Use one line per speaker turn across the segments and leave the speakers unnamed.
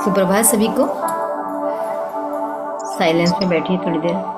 सुप्रभात सभी को। साइलेंस में बैठिए थोड़ी देर।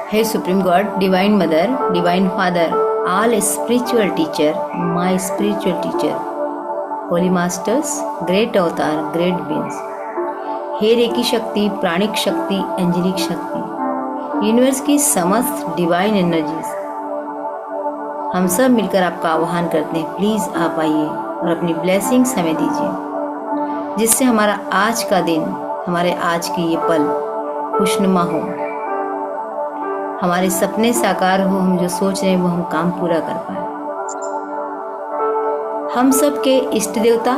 Hey Supreme God, Divine Mother, Divine Father, all spiritual teacher, my spiritual teacher, Holy Masters, Great Avatar, Great Beings, hey recce शक्ति, प्राणिक शक्ति, एंजेलिक शक्ति, यूनिवर्स की समस्त डिवाइन एनर्जीज, हम सब मिलकर आपका आह्वान करते हैं। प्लीज़ आप आइए और अपनी ब्लेसिंग्स हमें दीजिए, जिससे हमारा आज का दिन, हमारे आज की ये पल खुशनुमा हो, हमारे सपने साकार हो, हम जो सोच रहे हैं वो हम काम पूरा कर पाए। हम सब के इष्ट देवता,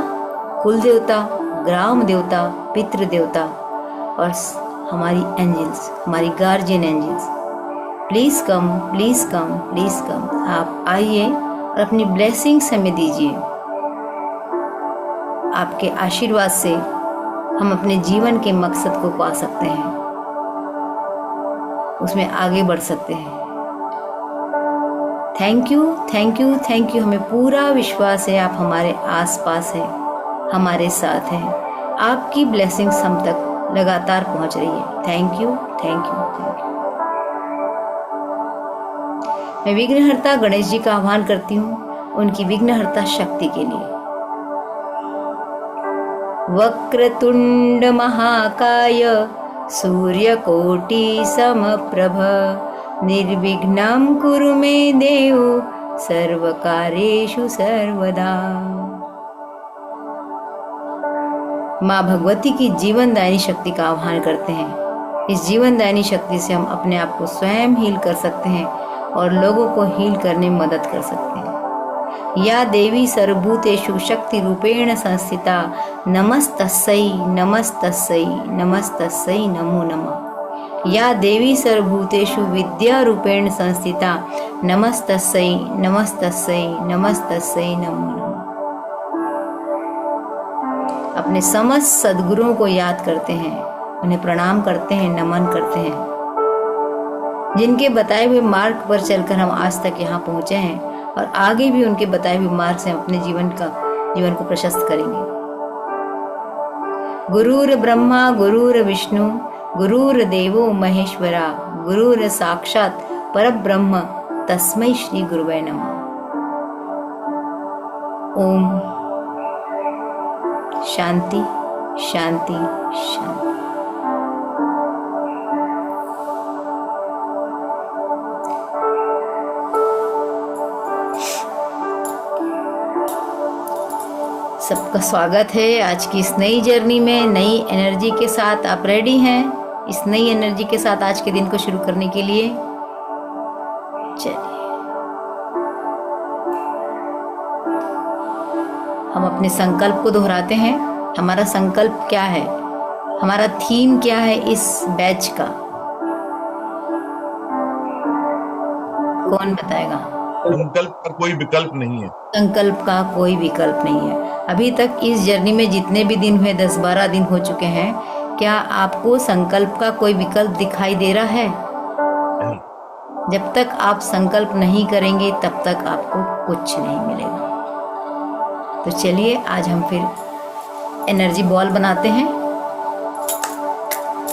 कुल देवता, ग्राम देवता, पितृ देवता और हमारी एंजल्स, हमारी guardian angels, please come, please come, please come. आप आइए और अपनी ब्लेसिंग्स हमें दीजिए। आपके आशीर्वाद से हम अपने जीवन के मकसद को पा सकते हैं, उसमें आगे बढ़ सकते हैं। Thank you, thank you, thank you. हमें पूरा विश्वास है आप हमारे आसपास हैं, हमारे साथ हैं। आपकी ब्लेसिंग्स हम तक लगातार पहुंच रही है। Thank you, thank you, thank you. मैं विघ्नहर्ता गणेश जी का आह्वान करती हूँ उनकी विघ्नहर्ता शक्ति के लिए। वक्रतुंड महाकाय सूर्यकोटि समप्रभ निर्विघ्नं कुरु मे देव सर्वकार्येषु सर्वदा। माँ भगवती की जीवनदायिनी शक्ति का आह्वान करते हैं। इस जीवनदायिनी शक्ति से हम अपने आप को स्वयं हील कर सकते हैं और लोगों को हील करने में मदद कर सकते हैं। या देवी सर्वभूतेषु शक्ति रूपेण संस्थिता नमस्तस्यै नमस्तस्यै नमस्तस्यै नमो नमः। या देवी सर्वभूतेषु विद्या रूपेण संस्थिता नमस्तस्यै नमस्तस्यै नमस्तस्यै नमो नमः। अपने समस्त सद्गुरुओं को याद करते हैं, उन्हें प्रणाम करते हैं, नमन करते हैं, जिनके बताए हुए मार्ग पर चलकर हम आज तक यहाँ पहुँचे हैं और आगे भी उनके बताए हुए मार्ग से हम अपने जीवन को प्रशस्त करेंगे। गुरुर ब्रह्मा गुरुर विष्णु गुरुर देवो महेश्वरा गुरुर साक्षात परब्रह्म तस्मै श्री गुरुवे नमः। ओम शांति शांति शांति। सबका स्वागत है आज की इस नई जर्नी में। नई एनर्जी के साथ आप रेडी हैं इस नई एनर्जी के साथ आज के दिन को शुरू करने के लिए? चलिए हम अपने संकल्प को दोहराते हैं। हमारा संकल्प क्या है, हमारा थीम क्या है इस बैच का? कौन बताएगा?
संकल्प का कोई विकल्प नहीं है।
संकल्प का कोई विकल्प नहीं है। अभी तक इस जर्नी में जितने भी दिन हुए 10-12 दिन हो चुके हैं, क्या आपको संकल्प का कोई विकल्प दिखाई दे रहा है?
नहीं।
जब तक आप संकल्प नहीं करेंगे तब तक आपको कुछ नहीं मिलेगा। तो चलिए आज हम फिर एनर्जी बॉल बनाते हैं।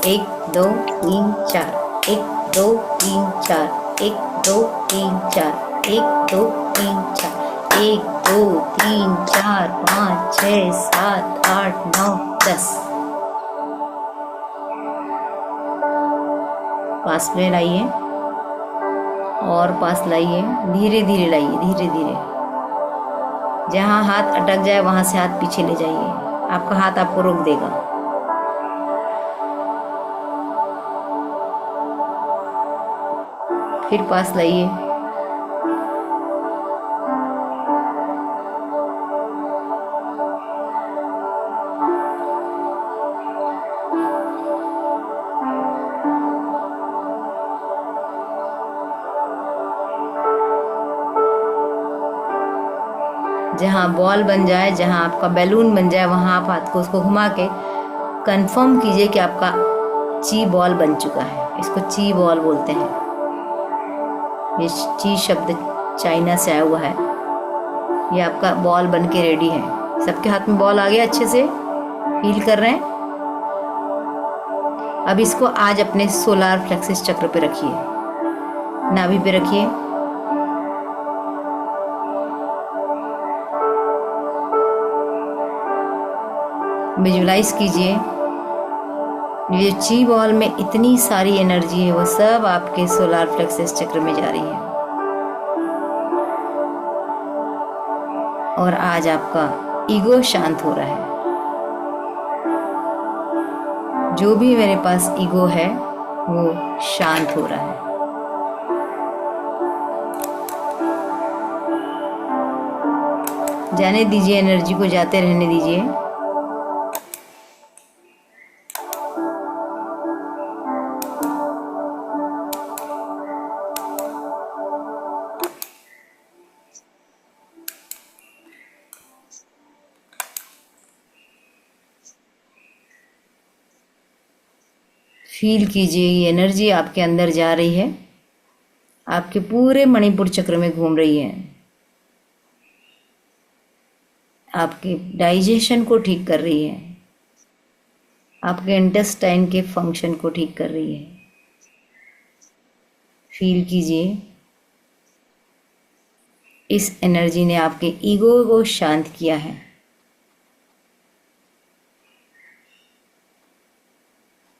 1 2 3 4 1 2 3 4 1 2 3 4 1 2 3 4 1 2 3 4 5 6 7 8 9 10। पास में लाइए और पास लाइए, धीरे धीरे लाइए, धीरे धीरे। जहाँ हाथ अटक जाए वहां से हाथ पीछे ले जाइए, आपका हाथ आपको रोक देगा। फिर पास लाइए, जहाँ बॉल बन जाए, जहाँ आपका बैलून बन जाए, वहाँ आप हाथ को उसको घुमा के कंफर्म कीजिए कि आपका ची बॉल बन चुका है। इसको ची बॉल बोलते हैं। ये ची शब्द चाइना से आया हुआ है। ये आपका बॉल बन के रेडी है। सबके हाथ में बॉल आ गया, अच्छे से फील कर रहे हैं। अब इसको आज अपने सोलार प्लेक्सस चक्र पे रखिए, नाभि पे रखिए। विजुलाइज कीजिए ये ची बॉल में इतनी सारी एनर्जी है, वो सब आपके सोलार प्लेक्सस चक्र में जा रही है। और आज आपका ईगो शांत हो रहा है। जो भी मेरे पास ईगो है वो शांत हो रहा है। जाने दीजिए, एनर्जी को जाते रहने दीजिए। फील कीजिए ये एनर्जी आपके अंदर जा रही है, आपके पूरे मणिपुर चक्र में घूम रही है, आपके डाइजेशन को ठीक कर रही है, आपके इंटेस्टाइन के फंक्शन को ठीक कर रही है। फील कीजिए इस एनर्जी ने आपके ईगो को शांत किया है।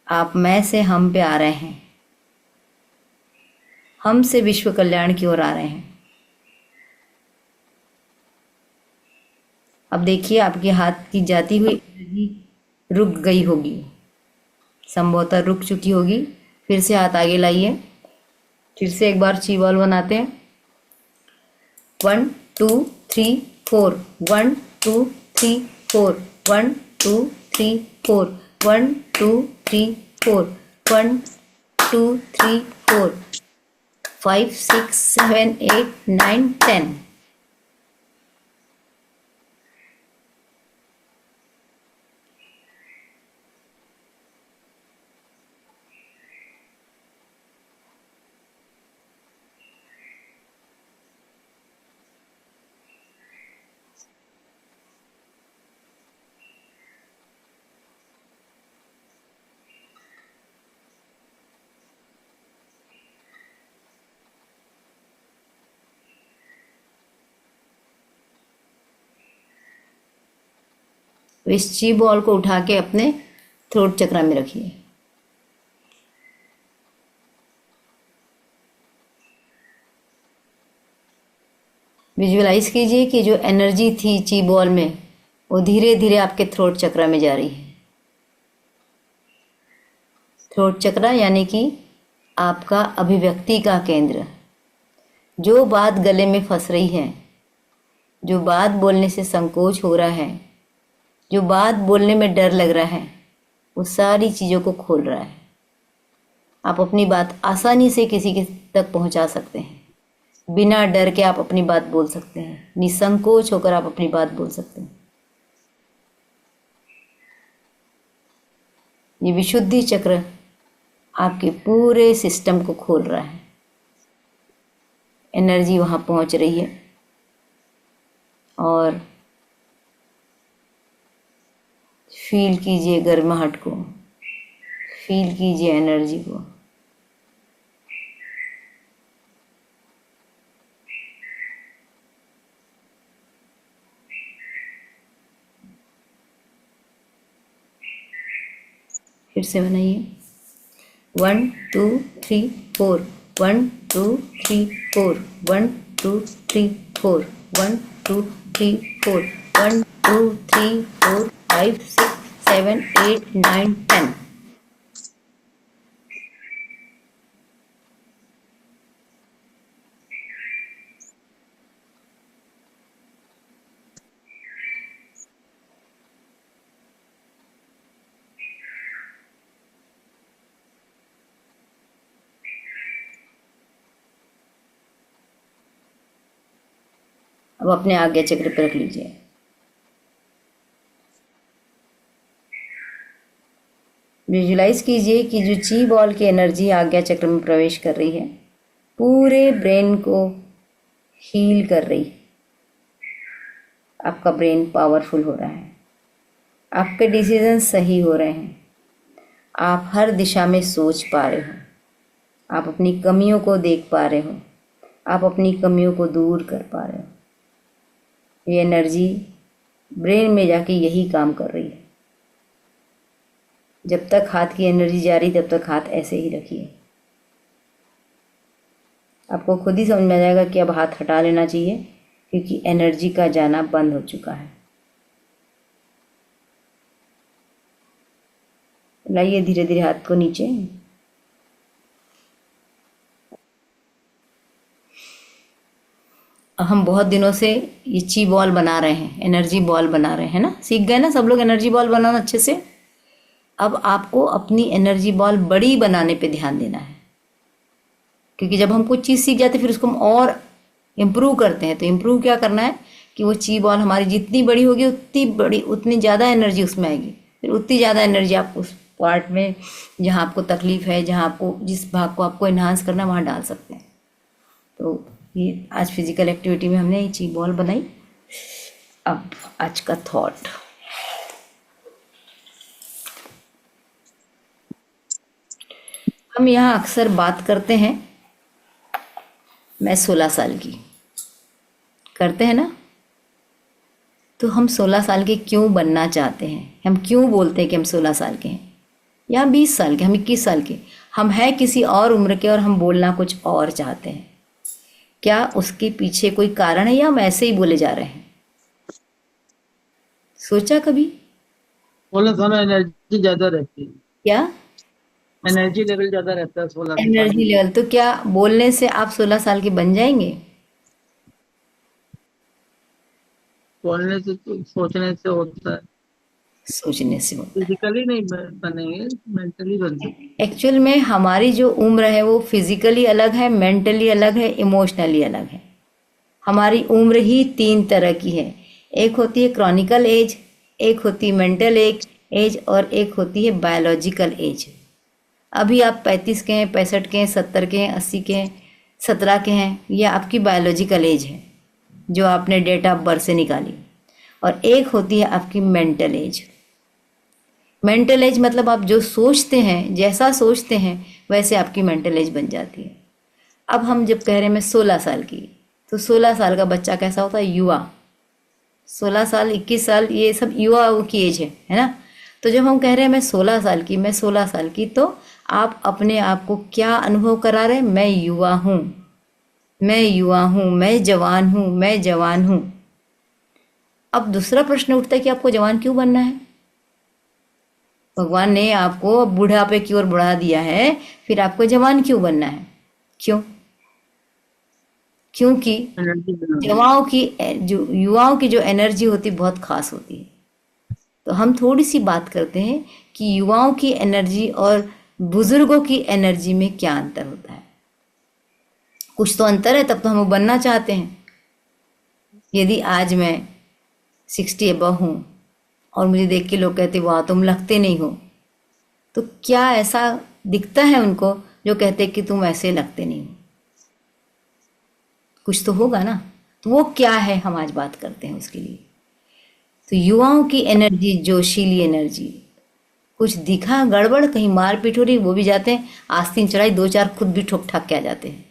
आप मैं से हम पे आ रहे हैं, हम से विश्व कल्याण की ओर आ रहे हैं। अब देखिए आपके हाथ की जाती हुई एनर्जी रुक गई होगी, संभवतः रुक चुकी होगी। फिर से हाथ आगे लाइए, फिर से एक बार ची बॉल बनाते हैं। 1 2 3 4, 1 2 3 4, 1 2 3 4, 1 2 3 4, 1 2 3 4, 5 6 7 8 9 10। इस ची बॉल को उठा के अपने थ्रोट चक्र में रखिए। विजुअलाइज कीजिए कि जो एनर्जी थी ची बॉल में वो धीरे धीरे आपके थ्रोट चक्र में जा रही है। थ्रोट चक्र यानी कि आपका अभिव्यक्ति का केंद्र। जो बात गले में फंस रही है, जो बात बोलने से संकोच हो रहा है, जो बात बोलने में डर लग रहा है, वो सारी चीज़ों को खोल रहा है। आप अपनी बात आसानी से किसी के तक पहुंचा सकते हैं। बिना डर के आप अपनी बात बोल सकते हैं, निसंकोच होकर आप अपनी बात बोल सकते हैं। ये विशुद्धि चक्र आपके पूरे सिस्टम को खोल रहा है। एनर्जी वहाँ पहुँच रही है और फील कीजिए गर्माहट को, फील कीजिए एनर्जी को। फिर से बनाइए। 1 2 3 4, 1 2 3 4, 1 2 3 4, 1 2 3 4, 1 2 3 4 5 6 7 8 9 10। अब अपने आज्ञा चक्र पर रख लीजिए। विजुलाइज कीजिए कि जो ची बॉल की एनर्जी आज्ञा चक्र में प्रवेश कर रही है, पूरे ब्रेन को हील कर रही है। आपका ब्रेन पावरफुल हो रहा है, आपके डिसीजन सही हो रहे हैं, आप हर दिशा में सोच पा रहे हो, आप अपनी कमियों को देख पा रहे हो, आप अपनी कमियों को दूर कर पा रहे हो। ये एनर्जी ब्रेन में जाके यही काम कर रही है। जब तक हाथ की एनर्जी जा रही तब तक हाथ ऐसे ही रखिए। आपको खुद ही समझ में आ जाएगा कि अब हाथ हटा लेना चाहिए, क्योंकि एनर्जी का जाना बंद हो चुका है। लाइए धीरे धीरे हाथ को नीचे। हम बहुत दिनों से ये ची बॉल बना रहे हैं, एनर्जी बॉल बना रहे हैं ना, सीख गए ना सब लोग एनर्जी बॉल बनाना अच्छे से। अब आपको अपनी एनर्जी बॉल बड़ी बनाने पे ध्यान देना है, क्योंकि जब हम कुछ चीज़ सीख जाते हैं फिर उसको हम और इम्प्रूव करते हैं। तो इम्प्रूव क्या करना है कि वो ची बॉल हमारी जितनी बड़ी होगी उतनी ज़्यादा एनर्जी उसमें आएगी। फिर उतनी ज़्यादा एनर्जी आप उस पार्ट में जहाँ आपको तकलीफ है, जहाँ आपको जिस भाग को आपको इन्हांस करना है वहाँ डाल सकते हैं। तो ये आज फिजिकल एक्टिविटी में हमने ये ची बॉल बनाई। अब आज का थॉट, हम यहाँ अक्सर बात करते हैं मैं 16 साल की, करते हैं ना। तो हम 16 साल के क्यों बनना चाहते हैं, हम क्यों बोलते हैं कि हम 16 साल के हैं? या 20 साल के, हम 21 साल के, हम हैं किसी और उम्र के और हम बोलना कुछ और चाहते हैं, क्या उसके पीछे कोई कारण है या हम ऐसे ही बोले जा रहे हैं? सोचा कभी?
16 साल में एनर्जी ज्यादा रहती है,
क्या
एनर्जी लेवल ज्यादा रहता है 16 साल
एनर्जी
में।
लेवल? तो क्या बोलने से आप 16 साल के बन जाएंगे?
बोलने से तो सोचने से होता है,
सोचने से होता है।
फिजिकली नहीं बनेंगे, मेंटली बन सकते।
एक्चुअल में हमारी जो उम्र है वो फिजिकली अलग है, मेंटली अलग है, इमोशनली अलग है। हमारी उम्र ही 3 तरह की है। एक होती है क्रॉनिकल एज, एक होती है मेंटल एज और एक होती है बायोलॉजिकल एज। अभी आप 35 के हैं, 65 के हैं, 70 के हैं, 80 के हैं, 17 के हैं, ये आपकी बायोलॉजिकल एज है जो आपने डेट ऑफ बर्थ से निकाली। और एक होती है आपकी मेंटल एज। मेंटल एज मतलब आप जो सोचते हैं, जैसा सोचते हैं वैसे आपकी मेंटल एज बन जाती है। अब हम जब कह रहे हैं मैं 16 साल की, तो 16 साल का बच्चा कैसा होता है? युवा। 16 साल, 21 साल, ये सब युवाओं की एज है ना? तो जब हम कह रहे हैं मैं 16 साल की, मैं 16 साल की, तो आप अपने आप को क्या अनुभव करा रहे हैं? मैं युवा हूँ, मैं युवा हूँ, मैं जवान हूँ, मैं जवान हूँ। अब दूसरा प्रश्न उठता है कि आपको जवान क्यों बनना है? भगवान ने आपको बुढ़ापे की ओर बढ़ा दिया है, फिर आपको जवान क्यों बनना है? क्यों? क्योंकि
एनर्जी
युवाओं की जो एनर्जी होती है बहुत खास होती है। तो हम थोड़ी सी बात करते हैं कि युवाओं की एनर्जी और बुजुर्गों की एनर्जी में क्या अंतर होता है। कुछ तो अंतर है, तब तो हम वो बनना चाहते हैं। यदि आज मैं 60 अबव हूँ और मुझे देख के लोग कहते वाह तुम लगते नहीं हो, तो क्या ऐसा दिखता है उनको जो कहते कि तुम ऐसे लगते नहीं हो? कुछ तो होगा ना। तो वो क्या है, हम आज बात करते हैं उसके लिए। तो युवाओं की एनर्जी, जोशीली एनर्जी, कुछ दिखा गड़बड़, कहीं मारपीट हो रही, वो भी जाते हैं, आस्तीन चढ़ाई, 2-4 खुद भी ठोक ठाक के आ जाते हैं।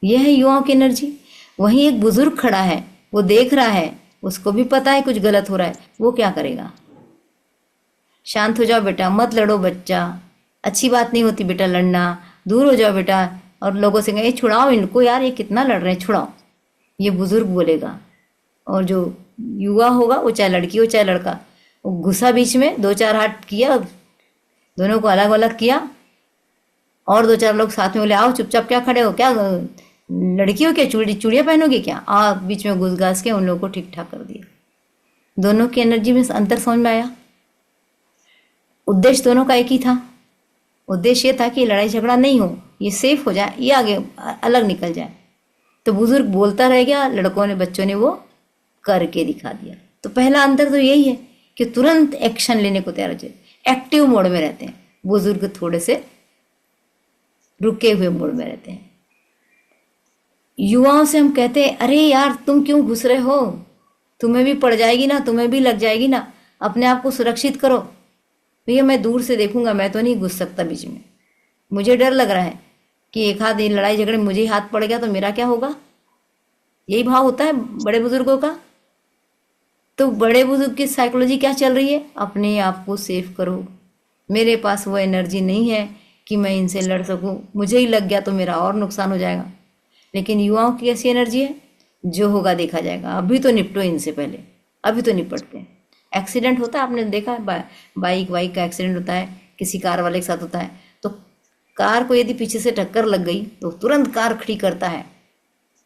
यह है युवाओं की एनर्जी। वहीं एक बुजुर्ग खड़ा है, वो देख रहा है, उसको भी पता है कुछ गलत हो रहा है, वो क्या करेगा? शांत हो जाओ बेटा, मत लड़ो बच्चा, अच्छी बात नहीं होती बेटा लड़ना, दूर हो जाओ बेटा। और लोगों से कहें छुड़ाओ इनको यार, ये कितना लड़ रहे हैं, छुड़ाओ, ये बुजुर्ग बोलेगा। और जो युवा होगा, वो चाहे लड़की हो चाहे लड़का, वो घुसा बीच में, 2-4 हाथ किया, दोनों को अलग अलग किया, और 2-4 लोग साथ में बोले आओ चुपचाप क्या खड़े हो, क्या लड़की हो क्या, चूड़ियाँ पहनोगे क्या? बीच में घुस घास के उन लोगों को ठीक ठाक कर दिया। दोनों की एनर्जी में अंतर समझ में आया। उद्देश्य दोनों का एक ही था। उद्देश्य ये था कि लड़ाई झगड़ा नहीं हो, ये सेफ हो जाए, ये आगे अलग निकल जाए। तो बुजुर्ग बोलता रह गया, लड़कों ने, बच्चों ने वो करके दिखा दिया। तो पहला अंतर तो यही है कि तुरंत एक्शन लेने को तैयार हो जाए, एक्टिव मोड में रहते हैं। बुजुर्ग थोड़े से रुके हुए मोड में रहते हैं। युवाओं से हम कहते हैं अरे यार तुम क्यों घुस रहे हो, तुम्हें भी पड़ जाएगी ना, तुम्हें भी लग जाएगी ना, अपने आप को सुरक्षित करो। भैया मैं दूर से देखूंगा, मैं तो नहीं घुस सकता बीच में, मुझे डर लग रहा है कि एक हाथ लड़ाई झगड़े मुझे ही हाथ पड़ गया तो मेरा क्या होगा। यही भाव होता है बड़े बुजुर्गों का। तो बड़े बुजुर्ग की साइकोलॉजी क्या चल रही है? अपने आप को सेफ करो, मेरे पास वो एनर्जी नहीं है कि मैं इनसे लड़ सकूं, मुझे ही लग गया तो मेरा और नुकसान हो जाएगा। लेकिन युवाओं की ऐसी एनर्जी है, जो होगा देखा जाएगा, अभी तो निपटो इनसे पहले, अभी तो निपटते हैं। एक्सीडेंट होता है, आपने देखा है, बाइक वाइक का एक्सीडेंट होता है, किसी कार वाले के साथ होता है, तो कार को यदि पीछे से टक्कर लग गई तो तुरंत कार खड़ी करता है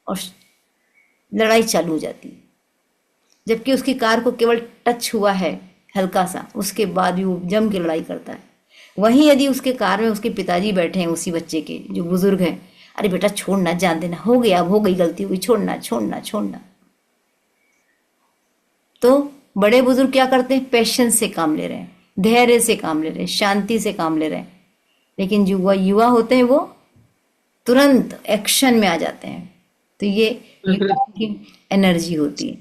और लड़ाई चालू हो जाती है। जबकि उसकी कार को केवल टच हुआ है हल्का सा, उसके बाद भी वो जम के लड़ाई करता है। वहीं यदि उसके कार में उसके पिताजी बैठे हैं, उसी बच्चे के जो बुजुर्ग हैं, अरे बेटा छोड़ना, जान देना, हो गया, अब हो गई, गलती हुई, छोड़ना छोड़ना छोड़ना। तो बड़े बुजुर्ग क्या करते हैं? पेशेंस से काम ले रहे हैं, धैर्य से काम ले रहे हैं, शांति से काम ले रहे हैं। लेकिन जो युवा होते हैं वो तुरंत एक्शन में आ जाते हैं। तो ये युवाओं की एनर्जी होती है।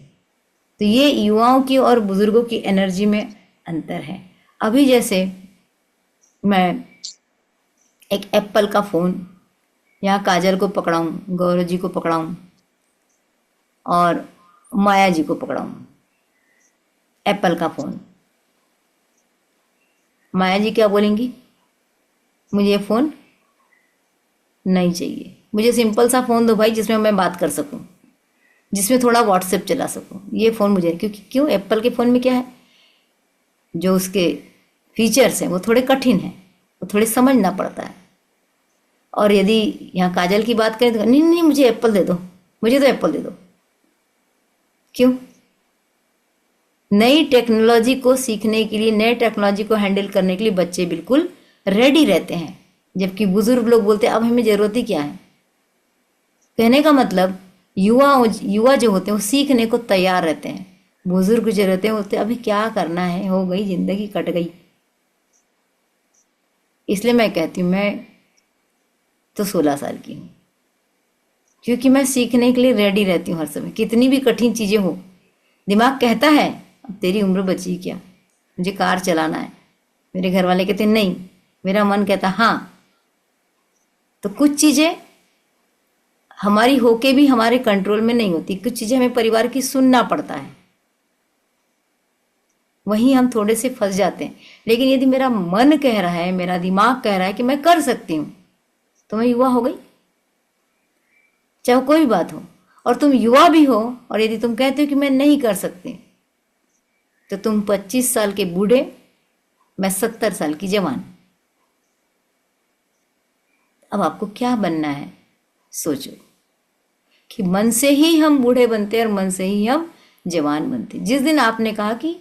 तो ये युवाओं की और बुजुर्गों की एनर्जी में अंतर है। अभी जैसे मैं एक एप्पल का फ़ोन, यहाँ काजल को पकड़ाऊँ, गौरव जी को पकड़ाऊँ और माया जी को पकड़ाऊँ, एप्पल का फ़ोन, माया जी क्या बोलेंगी? मुझे फ़ोन नहीं चाहिए, मुझे सिंपल सा फ़ोन दो भाई जिसमें मैं बात कर सकूं, जिसमें थोड़ा व्हाट्सएप चला सकूं, ये फ़ोन मुझे। क्योंकि क्यों? एप्पल के फ़ोन में क्या है, जो उसके फीचर्स हैं वो थोड़े कठिन हैं, वो थोड़े समझना पड़ता है। और यदि यहाँ काजल की बात करें तो नहीं नहीं मुझे एप्पल दे दो, मुझे तो एप्पल दे दो। क्यों? नई टेक्नोलॉजी को सीखने के लिए, नए टेक्नोलॉजी को हैंडल करने के लिए बच्चे बिल्कुल रेडी रहते हैं, जबकि बुजुर्ग लोग बोलते हैं अब हमें ज़रूरत ही क्या है। कहने का मतलब युवा जो होते हैं वो सीखने को तैयार रहते हैं, बुजुर्ग जो रहते हैं होते अभी क्या करना है, हो गई जिंदगी, कट गई। इसलिए मैं कहती हूँ मैं तो 16 साल की हूँ, क्योंकि मैं सीखने के लिए रेडी रहती हूँ हर समय, कितनी भी कठिन चीज़ें हो। दिमाग कहता है अब तेरी उम्र बची क्या, मुझे कार चलाना है, मेरे घर वाले कहते नहीं, मेरा मन कहता हाँ। तो कुछ चीज़ें हमारी होके भी हमारे कंट्रोल में नहीं होती, कुछ चीज़ें हमें परिवार की सुनना पड़ता है, वहीं हम थोड़े से फंस जाते हैं। लेकिन यदि मेरा मन कह रहा है, मेरा दिमाग कह रहा है कि मैं कर सकती हूँ, तो मैं युवा हो गई, चाहे कोई भी बात हो। और तुम युवा भी हो और यदि तुम कहते हो कि मैं नहीं कर सकती, तो तुम 25 साल के बूढ़े, मैं 70 साल की जवान। अब आपको क्या बनना है सोचो, कि मन से ही हम बूढ़े बनते हैं और मन से ही हम जवान बनते हैं। जिस दिन आपने कहा कि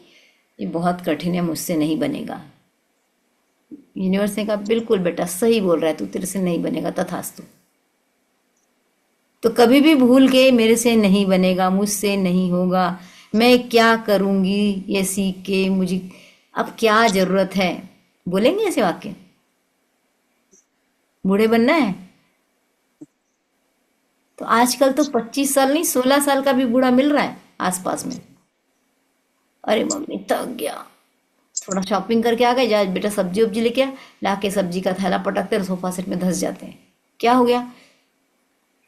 ये बहुत कठिन है, मुझसे नहीं बनेगा, यूनिवर्स ने कहा बिल्कुल बेटा सही बोल रहा है तू, तेरे से नहीं बनेगा, तथास्तु। तो कभी भी भूल के मेरे से नहीं बनेगा, मुझसे नहीं होगा, मैं क्या करूंगी ये सीख के, मुझे अब क्या जरूरत है, बोलेंगे ऐसे वाक्य? बूढ़े बनना है तो आजकल तो 25 साल नहीं 16 साल का भी बूढ़ा मिल रहा है आसपास में। अरे मम्मी थक गया, थोड़ा शॉपिंग करके आ गए, जा बेटा सब्जी वब्जी लेके आ, ला के सब्जी का थैला पटकते हैं, सोफा सेट में धंस जाते हैं। क्या हो गया?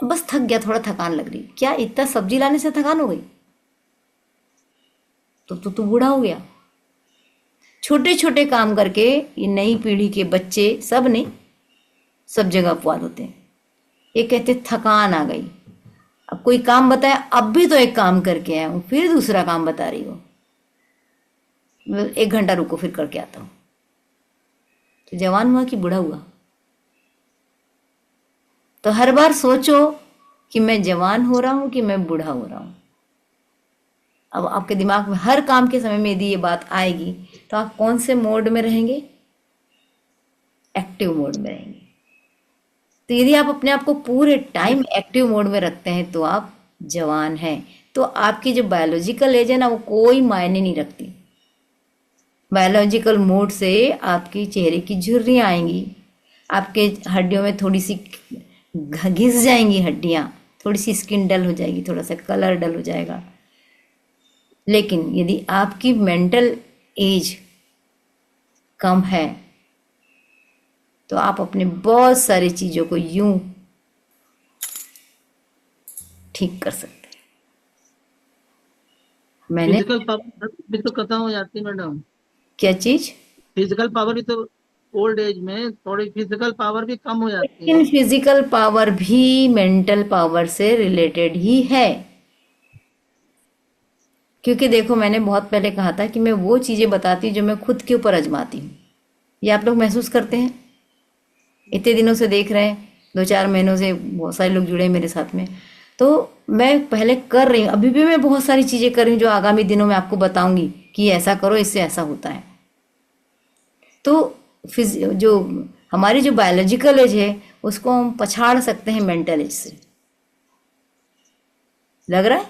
बस थक गया, थोड़ा थकान लग रही। क्या इतना सब्जी लाने से थकान हो गई? तो तू बूढ़ा हो गया। छोटे छोटे काम करके ये नई पीढ़ी के बच्चे, सब नहीं, सब जगह अपवाद होते हैं, ये कहते थकान आ गई। अब कोई काम बताया, अब भी तो एक काम करके आया हूं, फिर दूसरा काम बता रही हो, 1 घंटा रुको फिर करके आता हूं। तो जवान हुआ कि बूढ़ा हुआ? तो हर बार सोचो कि मैं जवान हो रहा हूं कि मैं बूढ़ा हो रहा हूं। अब आपके दिमाग में हर काम के समय में यदि ये बात आएगी तो आप कौन से मोड में रहेंगे? एक्टिव मोड में रहेंगे। तो यदि आप अपने आप को पूरे टाइम एक्टिव मोड में रखते हैं तो आप जवान हैं। तो आपकी जो बायोलॉजिकल एज है ना, वो कोई मायने नहीं रखती। बायोलॉजिकल मोड से आपकी चेहरे की झुर्रियाँ आएंगी, आपके हड्डियों में थोड़ी सी घिस जाएंगी हड्डियाँ, थोड़ी सी स्किन डल हो जाएगी, थोड़ा सा कलर डल हो जाएगा। लेकिन यदि आपकी मेंटल एज कम है तो आप अपने बहुत सारी चीज़ों को यूं ठीक कर सकते हैं। मैंने
फिजिकल पावर भी तो खत्म हो जाती है मैडम।
क्या चीज़?
फिजिकल पावर भी तो ओल्ड एज में थोड़ी फिजिकल पावर भी कम हो जाती
लेकिन
है।
फिजिकल पावर भी मेंटल पावर से रिलेटेड ही है। क्योंकि देखो मैंने बहुत पहले कहा था कि मैं वो चीज़ें बताती हूँ जो मैं खुद के ऊपर आजमाती हूँ। ये आप लोग महसूस करते हैं? इतने दिनों से देख रहे हैं, 2-4 महीनों से बहुत सारे लोग जुड़े हैं मेरे साथ में। तो मैं पहले कर रही हूँ, अभी भी मैं बहुत सारी चीज़ें कर रही हूँ जो आगामी दिनों में आपको बताऊंगी कि ऐसा करो, इससे ऐसा होता है। तो जो हमारी जो बायोलॉजिकल एज है उसको हम पछाड़ सकते हैं मेंटल एज से। लग रहा है?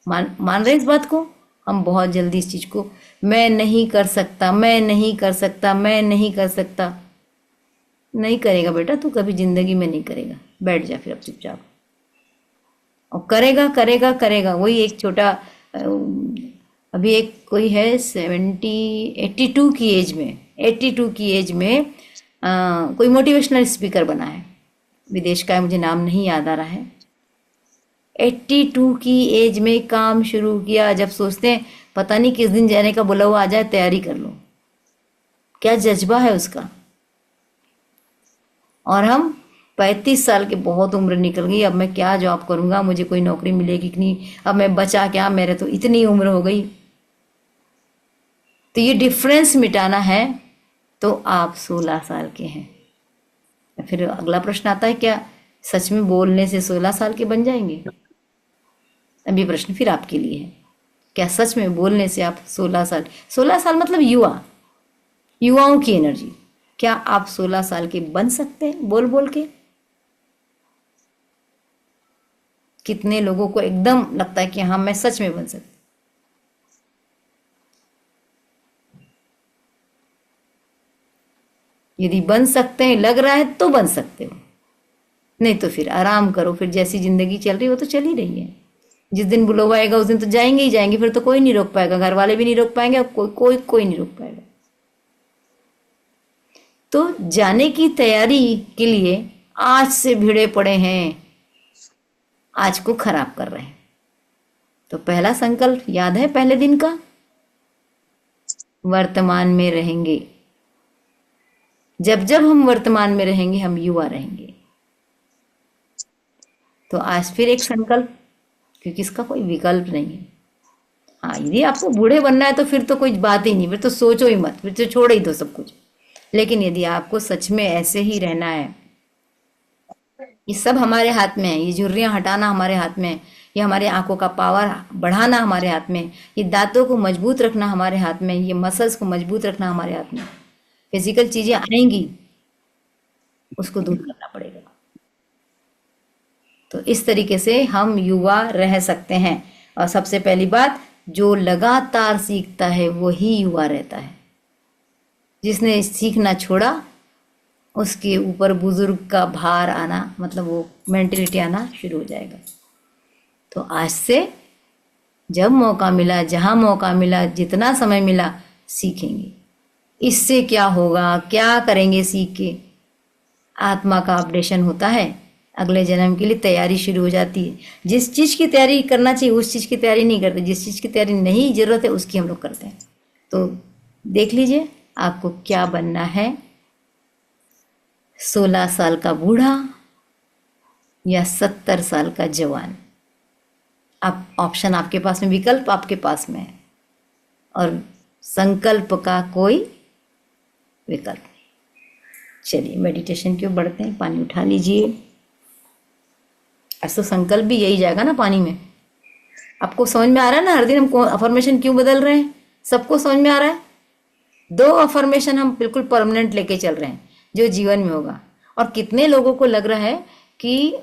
मान रहे इस बात को? हम बहुत जल्दी इस चीज़ को, मैं नहीं कर सकता, मैं नहीं कर सकता, मैं नहीं कर सकता। नहीं करेगा बेटा, तू कभी जिंदगी में नहीं करेगा। बैठ जा फिर अब चुपचाप। और करेगा करेगा करेगा। वही एक छोटा अभी एक कोई है 82 की एज में, 82 की एज में कोई मोटिवेशनल स्पीकर बना है, विदेश का है, मुझे नाम नहीं याद आ रहा है। 82 की एज में काम शुरू किया। जब सोचते हैं पता नहीं किस दिन जाने का बुला हुआ आ जाए, तैयारी कर लो। क्या जज्बा है उसका। और हम 35 साल के, बहुत उम्र निकल गई, अब मैं क्या जॉब करूंगा, मुझे कोई नौकरी मिलेगी कि नहीं, अब मैं बचा क्या, मेरे तो इतनी उम्र हो गई। तो ये डिफरेंस मिटाना है तो आप 16 साल के हैं। फिर अगला प्रश्न आता है, क्या सच में बोलने से 16 साल के बन जाएंगे? अब ये प्रश्न फिर आपके लिए है, क्या सच में बोलने से आप 16 साल मतलब युवा, युवाओं की एनर्जी, क्या आप 16 साल के बन सकते हैं बोल बोल के? कितने लोगों को एकदम लगता है कि हाँ मैं सच में बन सकता। यदि बन सकते हैं, लग रहा है, तो बन सकते हो, नहीं तो फिर आराम करो। फिर जैसी जिंदगी चल रही है वो तो चल ही रही है। जिस दिन बुलावा आएगा उस दिन तो जाएंगे ही जाएंगे, फिर तो कोई नहीं रोक पाएगा, घर वाले भी नहीं रोक पाएंगे, और कोई नहीं रोक पाएगा। तो जाने की तैयारी के लिए आज से भिड़े पड़े हैं, आज को खराब कर रहे हैं। तो पहला संकल्प याद है पहले दिन का, वर्तमान में रहेंगे। जब जब हम वर्तमान में रहेंगे हम युवा रहेंगे। तो आज फिर एक संकल्प, क्योंकि इसका कोई विकल्प नहीं है। हाँ, यदि आपको बूढ़े बनना है तो फिर तो कोई बात ही नहीं, फिर तो सोचो ही मत, फिर तो छोड़ ही दो सब कुछ। लेकिन यदि आपको सच में ऐसे ही रहना है, ये सब हमारे हाथ में है, ये झुर्रियां हटाना हमारे हाथ में है, ये हमारे आंखों का पावर बढ़ाना हमारे हाथ में, ये दांतों को मजबूत रखना हमारे हाथ में, ये मसल्स को मजबूत रखना हमारे हाथ में। फिजिकल चीजें आएंगी, उसको दूर करना पड़ेगा। तो इस तरीके से हम युवा रह सकते हैं। और सबसे पहली बात, जो लगातार सीखता है वही युवा रहता है। जिसने सीखना छोड़ा उसके ऊपर बुजुर्ग का भार आना, मतलब वो मेंटेलिटी आना शुरू हो जाएगा। तो आज से जब मौका मिला, जहां मौका मिला, जितना समय मिला, सीखेंगे। इससे क्या होगा, क्या करेंगे सीख के? आत्मा का अपडेशन होता है, अगले जन्म के लिए तैयारी शुरू हो जाती है। जिस चीज़ की तैयारी करना चाहिए उस चीज़ की तैयारी नहीं करते, जिस चीज़ की तैयारी नहीं जरूरत है उसकी हम लोग करते हैं। तो देख लीजिए आपको क्या बनना है, 16 साल का बूढ़ा या 70 साल का जवान। आप ऑप्शन आपके पास में, विकल्प आपके पास में है, और संकल्प का कोई विकल्प नहीं। चलिए मेडिटेशन क्यों बढ़ते हैं, पानी उठा लीजिए। ऐसा संकल्प भी यही जाएगा ना पानी में। आपको समझ में आ रहा है ना, हर दिन हम अफर्मेशन क्यों बदल रहे हैं, सबको समझ में आ रहा है। 2 अफर्मेशन हम बिल्कुल परमानेंट लेके चल रहे हैं जो जीवन में होगा। और कितने लोगों को लग रहा है कि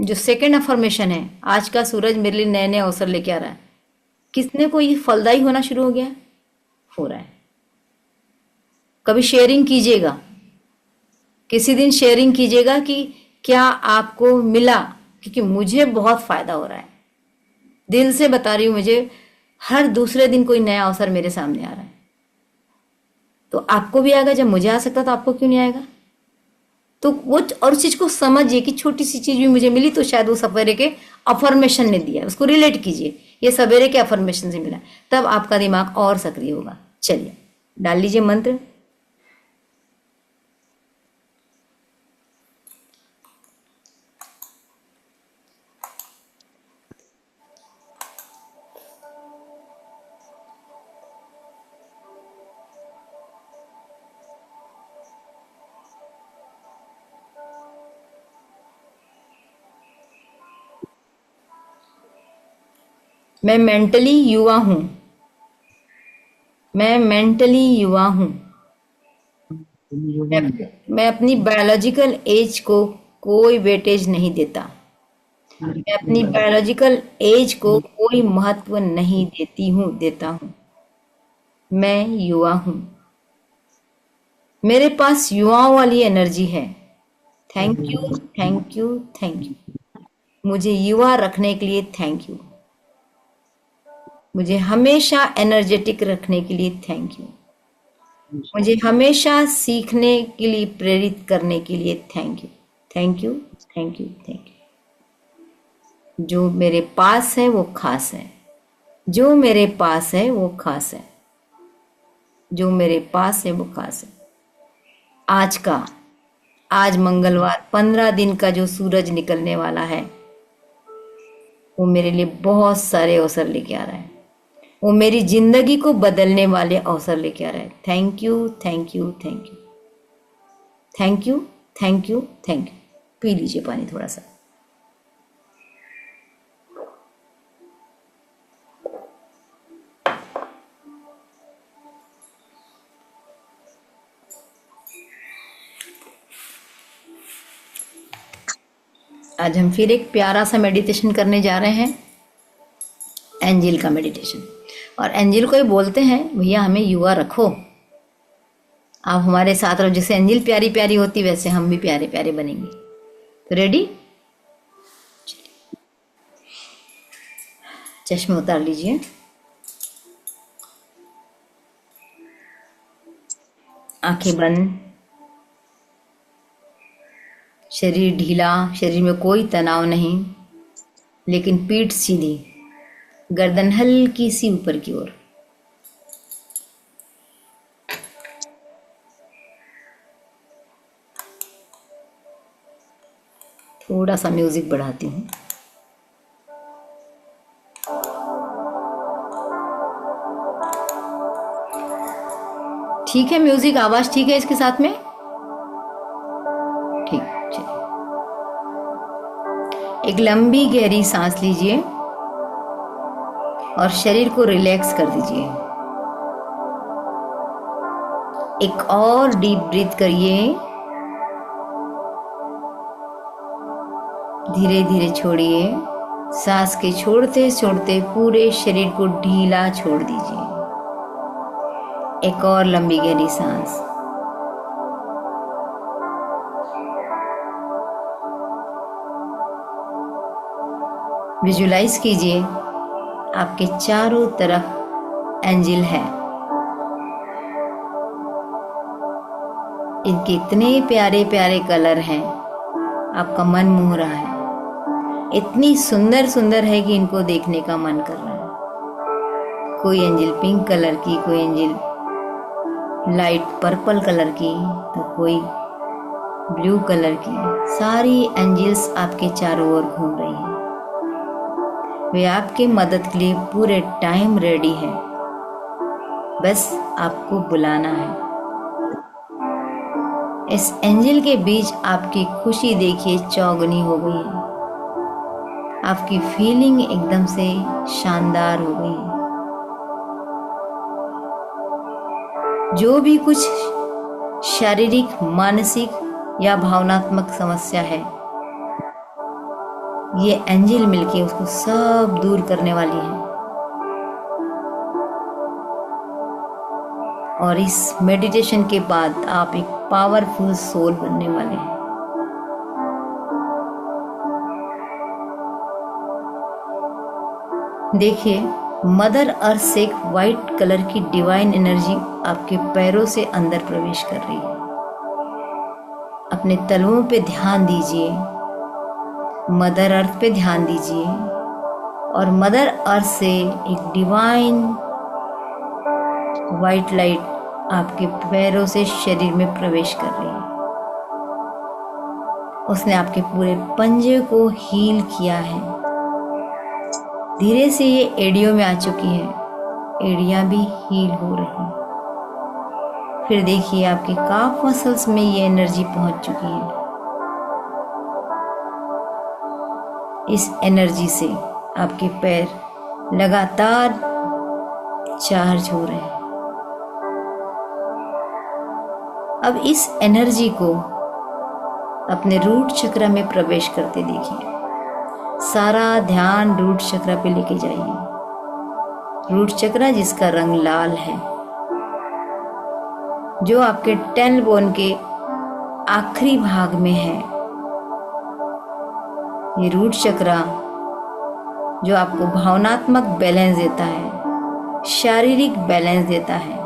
जो सेकंड अफर्मेशन है, आज का सूरज मेरे लिए नए नए अवसर लेके आ रहा है, कितने को ये फलदायी होना शुरू हो गया है? हो रहा है। कभी शेयरिंग कीजिएगा, किसी दिन शेयरिंग कीजिएगा कि क्या आपको मिला, क्योंकि मुझे बहुत फायदा हो रहा है, दिल से बता रही हूं, मुझे हर दूसरे दिन कोई नया अवसर मेरे सामने आ रहा है। तो आपको भी आएगा, जब मुझे आ सकता तो आपको क्यों नहीं आएगा? तो वो, और उस चीज को समझिए कि छोटी सी चीज भी मुझे मिली तो शायद वो सवेरे के अफर्मेशन ने दिया, उसको रिलेट कीजिए, ये सवेरे के अफर्मेशन से मिला, तब आपका दिमाग और सक्रिय होगा। चलिए डाल लीजिए मंत्र। मैं मेंटली युवा हूं, मैं मेंटली युवा हूं। मैं अपनी बायोलॉजिकल एज को कोई वेटेज नहीं देता। मैं अपनी बायोलॉजिकल एज को कोई महत्व नहीं देता हूँ। मैं युवा हूँ, मेरे पास युवाओं वाली एनर्जी है। Thank you, thank you, thank you. मुझे युवा रखने के लिए थैंक यू। मुझे हमेशा एनर्जेटिक रखने के लिए थैंक यू। मुझे हमेशा सीखने के लिए प्रेरित करने के लिए thank you, thank you, thank you, thank you. जो मेरे पास है वो खास है, जो मेरे पास है वो खास है। जो मेरे पास है वो खास है। आज मंगलवार 15 दिन का जो सूरज निकलने वाला है वो मेरे लिए बहुत सारे अवसर लेके आ रहा है। वो मेरी जिंदगी को बदलने वाले अवसर लेके आ रहा है। Thank you, thank you, thank you, thank you, thank you, thank you. P लीजिए पानी थोड़ा सा। आज हम फिर एक प्यारा सा मेडिटेशन करने जा रहे हैं, एंजल का मेडिटेशन। और एंजल को ही बोलते हैं भैया हमें युवा रखो, आप हमारे साथ रहो। जैसे एंजल प्यारी प्यारी होती वैसे हम भी प्यारे प्यारे बनेंगे। तो रेडी? चश्मे उतार लीजिए। आंखें बंद, शरीर ढीला, शरीर में कोई तनाव नहीं, लेकिन पीठ सीधी, गर्दन हल्की सी ऊपर की ओर। थोड़ा सा म्यूजिक बढ़ाती हूँ। ठीक है म्यूजिक, आवाज ठीक है इसके साथ में? ठीक, चलिए। एक लंबी गहरी सांस लीजिए और शरीर को रिलैक्स कर दीजिए। एक और डीप ब्रीथ करिए, धीरे धीरे छोड़िए। सांस के छोड़ते छोड़ते पूरे शरीर को ढीला छोड़ दीजिए। एक और लंबी गहरी सांस। विजुलाइज कीजिए आपके चारों तरफ एंजल है। इनके इतने प्यारे प्यारे कलर हैं, आपका मन मोह रहा है। इतनी सुंदर सुंदर है कि इनको देखने का मन कर रहा है। कोई एंजल पिंक कलर की, कोई एंजल लाइट पर्पल कलर की, तो कोई ब्लू कलर की। सारी एंजल्स आपके चारों ओर घूम रही हैं। वे आपके मदद के लिए पूरे टाइम रेडी है, बस आपको बुलाना है। इस एंजल के बीच आपकी खुशी देखिए चौगुनी हो गई है। आपकी फीलिंग एकदम से शानदार हो गई है। जो भी कुछ शारीरिक, मानसिक या भावनात्मक समस्या है, ये एंजल मिलके उसको सब दूर करने वाली है। और इस मेडिटेशन के बाद आप एक पावरफुल सोल बनने वाले हैं। देखिए, मदर अर्थ से एक वाइट कलर की डिवाइन एनर्जी आपके पैरों से अंदर प्रवेश कर रही है। अपने तलवों पे ध्यान दीजिए, मदर अर्थ पे ध्यान दीजिए और मदर अर्थ से एक डिवाइन वाइट लाइट आपके पैरों से शरीर में प्रवेश कर रही है। उसने आपके पूरे पंजे को हील किया है। धीरे से ये एड़ियों में आ चुकी है, एड़ियां भी हील हो रही हैं। फिर देखिए आपके काफ मसल्स में ये एनर्जी पहुंच चुकी है। इस एनर्जी से आपके पैर लगातार चार्ज हो रहे हैं। अब इस एनर्जी को अपने रूट चक्र में प्रवेश करते देखिए। सारा ध्यान रूट चक्र पे लेके जाइए। रूट चक्र जिसका रंग लाल है, जो आपके टेल बोन के आखिरी भाग में है। ये रूट चक्र जो आपको भावनात्मक बैलेंस देता है, शारीरिक बैलेंस देता है।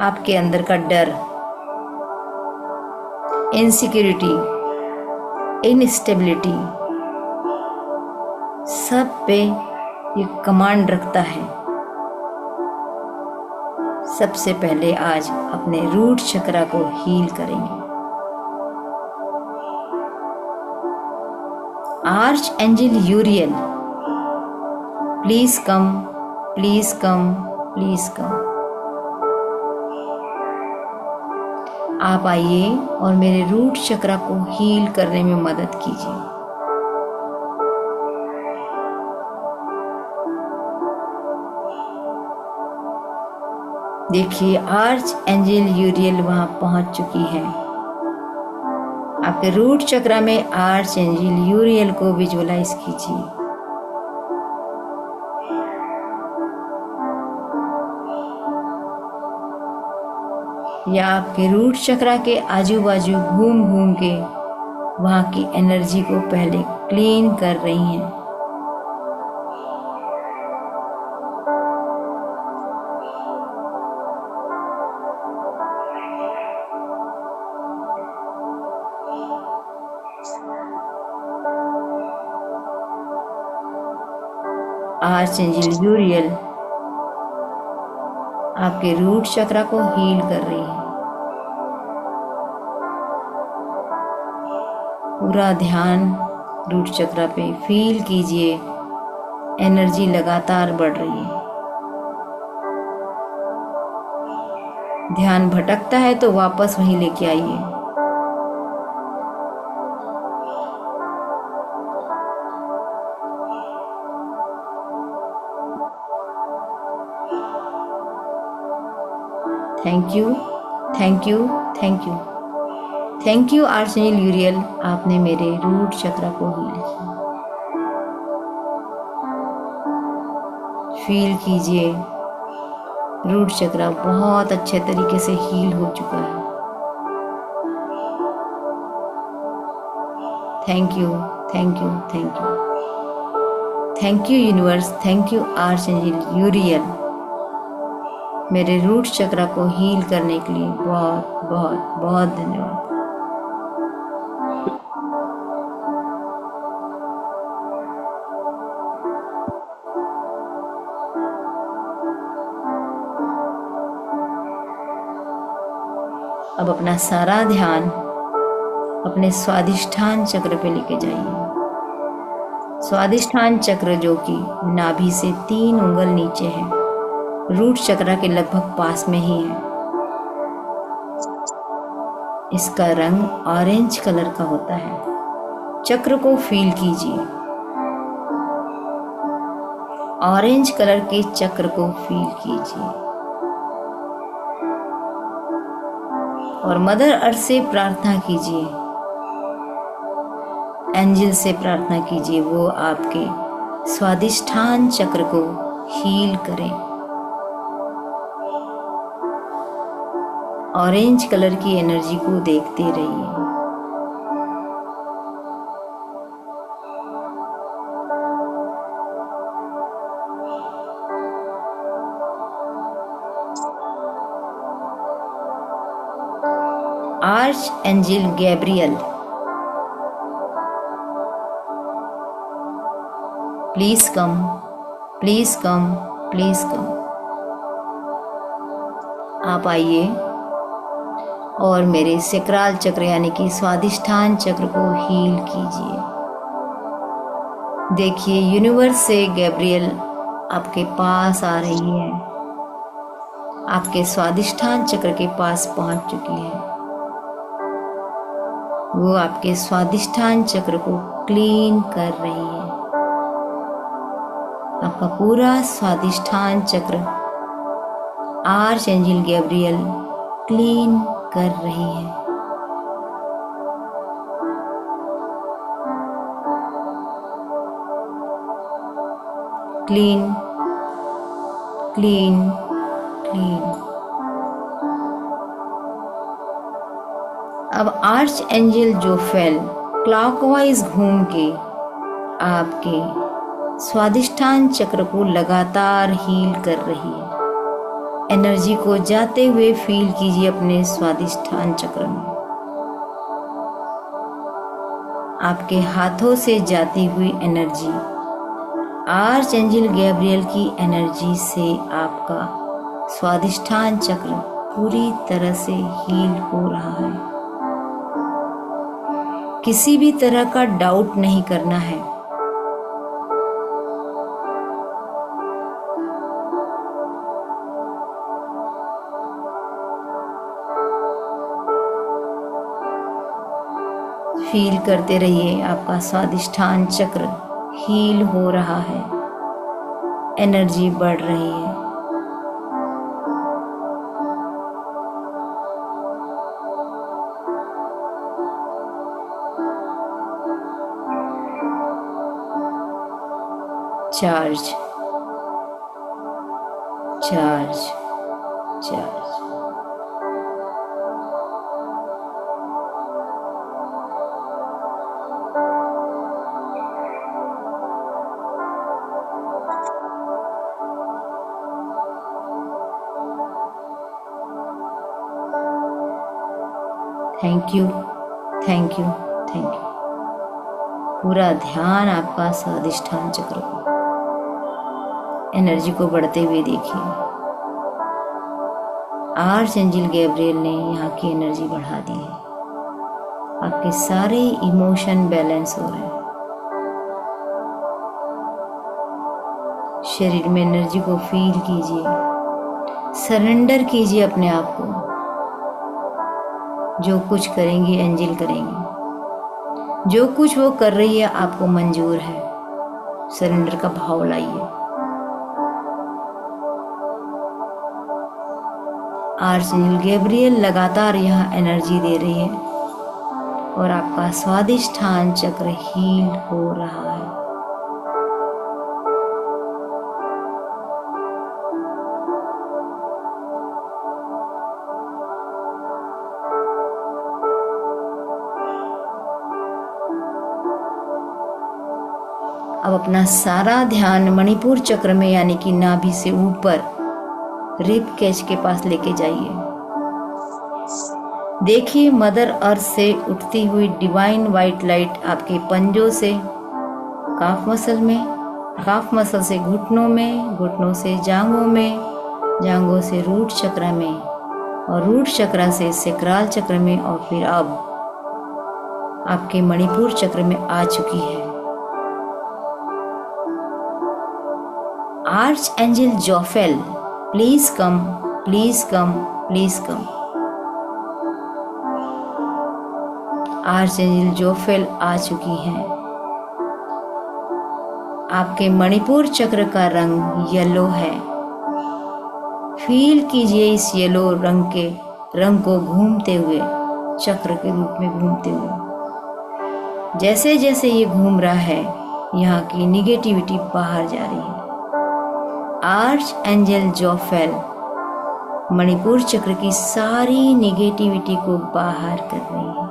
आपके अंदर का डर, इनसिक्योरिटी, इनस्टेबिलिटी, सब पे ये कमांड रखता है। सबसे पहले आज अपने रूट चक्रा को हील करेंगे। Arch angel यूरियल, please come, please come, please come. आप आइए और मेरे रूट चक्रा को हील करने में मदद कीजिए। देखिए आर्च एंजल यूरियल वहां पहुंच चुकी है। आपके रूट चक्रा में आर्च एंजल यूरियल को विजुअलाइज कीजिए। या आपके रूट चक्रा के आजू बाजू घूम घूम के वहां की एनर्जी को पहले क्लीन कर रही हैं। आर्च एंजल यूरियल आपके रूट चक्रा को हील कर रही है। पूरा ध्यान रूट चक्रा पे फील कीजिए, एनर्जी लगातार बढ़ रही है। ध्यान भटकता है तो वापस वहीं लेके आइए। Thank you, thank you, thank you, thank you archangel Uriel, आपने मेरे रूट चक्रा को हील किया। फील कीजिए रूट चक्रा बहुत अच्छे तरीके से हील हो चुका है। Thank you, thank you, thank you, thank you universe, thank you archangel Uriel, मेरे रूट चक्रा को हील करने के लिए बहुत बहुत बहुत धन्यवाद। अब अपना सारा ध्यान अपने स्वादिष्ठान चक्र पे लेके जाइए। स्वादिष्ठान चक्र जो कि नाभि से 3 उंगल नीचे है, रूट चक्रा के लगभग पास में ही है। इसका रंग ऑरेंज कलर का होता है। चक्र को फील कीजिए। ऑरेंज कलर के चक्र को फील कीजिए और मदर अर्थ से प्रार्थना कीजिए, एंजल से प्रार्थना कीजिए वो आपके स्वादिष्ठान चक्र को हील करें। ऑरेंज कलर की एनर्जी को देखते रहिए। Arch angel Gabriel, please come, please come, please come. आप आइए और मेरे सेक्राल चक्र यानी कि स्वादिष्ठान चक्र को हील कीजिए। देखिए यूनिवर्स से गैब्रियल आपके पास आ रही है, आपके स्वादिष्ठान चक्र के पास पहुंच चुकी है। वो आपके स्वादिष्ठान चक्र को क्लीन कर रही है। आपका पूरा स्वादिष्ठान चक्र आर्च एंजल गैब्रियल क्लीन कर रही है। Clean, clean, clean. अब आर्च एंजल जोफेल क्लॉकवाइज घूम के आपके स्वादिष्ठान चक्र को लगातार हील कर रही है। एनर्जी को जाते हुए फील कीजिए अपने स्वादिष्ठान चक्र में। आपके हाथों से जाती हुई एनर्जी आर्च एंजल गैब्रियल की एनर्जी से आपका स्वादिष्ठान चक्र पूरी तरह से हील हो रहा है। किसी भी तरह का डाउट नहीं करना है। फील करते रहिए आपका स्वादिष्ठान चक्र हील हो रहा है, एनर्जी बढ़ रही है। Charge charge charge. Thank you thank you thank you. पूरा ध्यान आपका स्वादिष्ठान चक्र को, एनर्जी को बढ़ते हुए देखिए। आर्च एंजल गैब्रियल ने यहाँ की एनर्जी बढ़ा दी है। आपके सारे इमोशन बैलेंस हो रहे हैं। शरीर में एनर्जी को फील कीजिए, सरेंडर कीजिए अपने आप को। जो कुछ करेंगी एंजल करेंगी। जो कुछ वो कर रही है आपको मंजूर है। सरेंडर का भाव लाइए। आर्चएंजल गैब्रियल लगातार यहाँ एनर्जी दे रही है और आपका स्वादिष्ठान चक्र हील हो रहा है। अब अपना सारा ध्यान मणिपुर चक्र में यानी कि नाभि से ऊपर रिब कैच के पास लेके जाइए। देखिए मदर अर्थ से उठती हुई डिवाइन वाइट लाइट आपके पंजों से काफ मसल में, काफ मसल से घुटनों में, घुटनों से जांघों में, जांघों से रूट चक्र में और रूट चक्र से सेक्राल चक्र में और फिर अब आपके मणिपुर चक्र में आ चुकी है। Archangel Jophiel, please come, please come, please come. Archangel Jophiel आ चुकी हैं। आपके मणिपुर चक्र का रंग येलो है। फील कीजिए इस येलो रंग को घूमते हुए, चक्र के रूप में घूमते हुए। जैसे जैसे ये घूम रहा है यहाँ की निगेटिविटी बाहर जा रही है। आर्चएंजल जोफेल मणिपुर चक्र की सारी निगेटिविटी को बाहर कर रही है।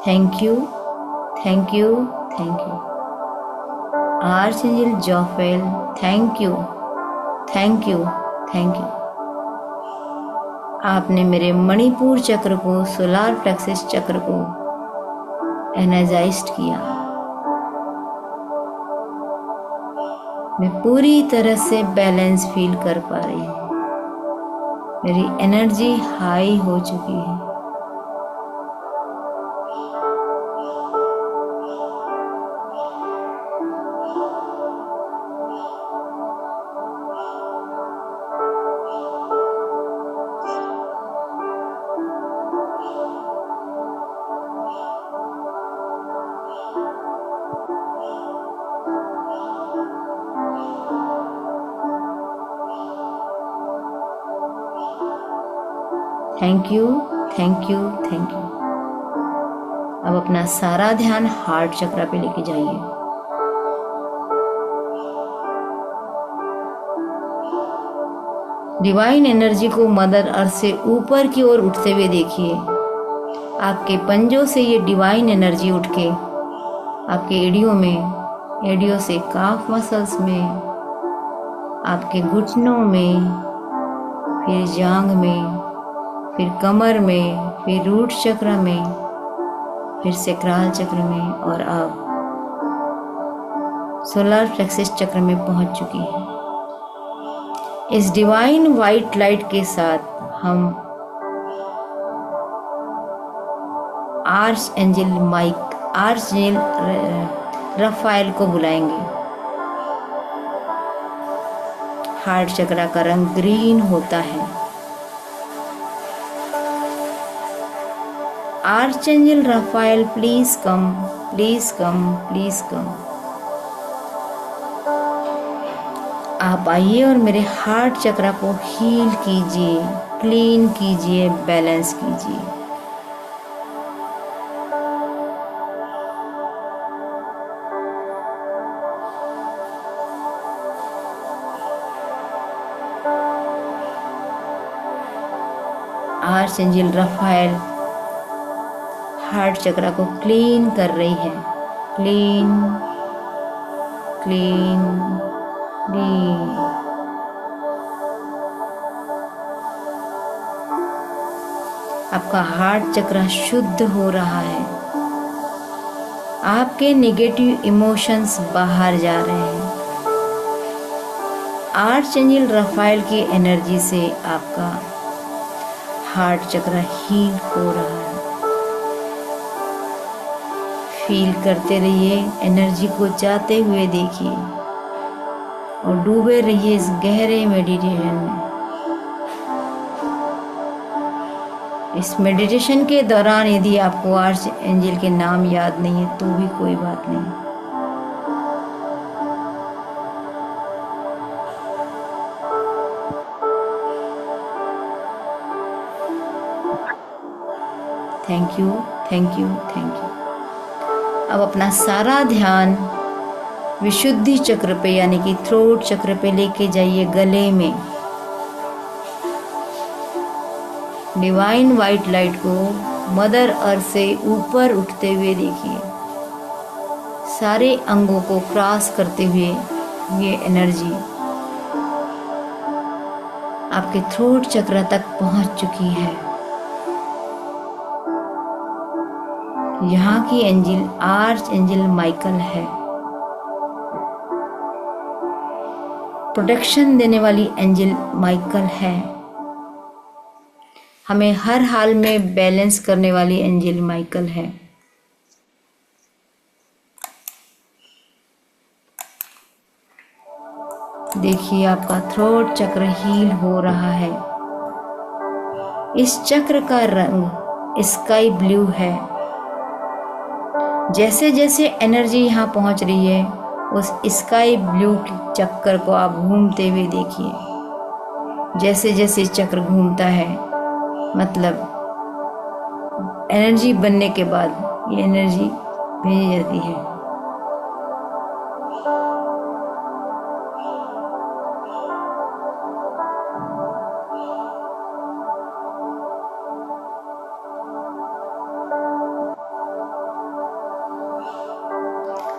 Thank you thank you thank you. Archangel Jophiel thank you thank you thank you. आपने मेरे मणिपुर चक्र को, सोलार प्लेक्सस चक्र को एनर्जाइज्ड किया। मैं पूरी तरह से बैलेंस फील कर पा रही हूँ। मेरी एनर्जी हाई हो चुकी है। Thank you thank you thank you. अब अपना सारा ध्यान हार्ट चक्र पे लेके जाइए। डिवाइन एनर्जी को मदर अर्थ से ऊपर की ओर उठते हुए देखिए। आपके पंजों से ये डिवाइन एनर्जी उठ के आपके एड़ियों में, एड़ियों से काफ मसल्स में, आपके घुटनों में, फिर जांग में, फिर कमर में, फिर रूट चक्र में, फिर सेक्राल चक्र में और अब सोलर प्लेक्सस चक्र में पहुंच चुकी है। इस डिवाइन वाइट लाइट के साथ हम आर्च एंजल रफाएल को बुलाएंगे। हार्ट चक्र का रंग ग्रीन होता है। Archangel Raphael, please come, please come, please come. आप आइए और मेरे हार्ट चक्र को हील कीजिए, क्लीन कीजिए, बैलेंस कीजिए। आर्चएंजल रफाएल हार्ट चक्र को क्लीन कर रही है। Clean, clean, clean. आपका हार्ट चक्र शुद्ध हो रहा है। आपके नेगेटिव इमोशंस बाहर जा रहे हैं। आर्चएंजल रफाएल की एनर्जी से आपका हार्ट चक्र हील हो रहा है। फील करते रहिए, एनर्जी को जाते हुए देखिए और डूबे रहिए इस गहरे मेडिटेशन में। इस मेडिटेशन के दौरान यदि आपको आर्च एंजल के नाम याद नहीं है तो भी कोई बात नहीं। Thank you, thank you, thank you. अब अपना सारा ध्यान विशुद्धि चक्र पे यानी कि थ्रोट चक्र पे लेके जाइए, गले में। डिवाइन वाइट लाइट को मदर अर्थ से ऊपर उठते हुए देखिए। सारे अंगों को क्रॉस करते हुए ये एनर्जी आपके थ्रोट चक्र तक पहुंच चुकी है। यहाँ की एंजल आर्च एंजल माइकल है। प्रोटेक्शन देने वाली एंजल माइकल है। हमें हर हाल में बैलेंस करने वाली एंजल माइकल है। देखिए आपका थ्रोट चक्र हील हो रहा है। इस चक्र का रंग स्काई ब्लू है। जैसे जैसे एनर्जी यहाँ पहुँच रही है उस स्काई ब्लू चक्कर को आप घूमते हुए देखिए। जैसे जैसे चक्र घूमता है मतलब एनर्जी बनने के बाद ये एनर्जी भेजी जाती है।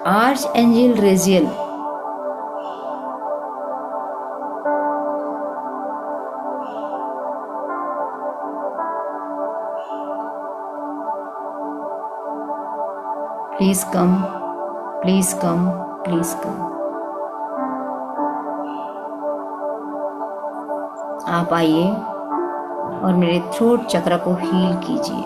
Archangel Raziel please come, please come, please come. आप आइए और मेरे थ्रोट चक्र को हील कीजिए।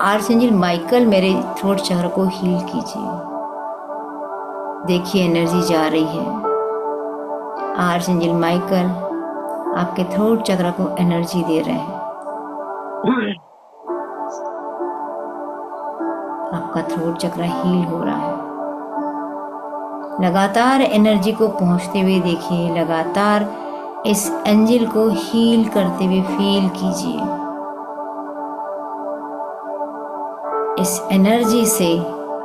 आर्चएंजल माइकल मेरे थ्रोट चक्र को हील कीजिए। देखिए एनर्जी जा रही है। आर्चएंजल माइकल आपके थ्रोट चक्र को एनर्जी दे रहे हैं। आपका थ्रोट चक्र हील हो रहा है। लगातार एनर्जी को पहुंचते हुए देखिए। लगातार इस एंजल को हील करते हुए फील कीजिए। इस एनर्जी से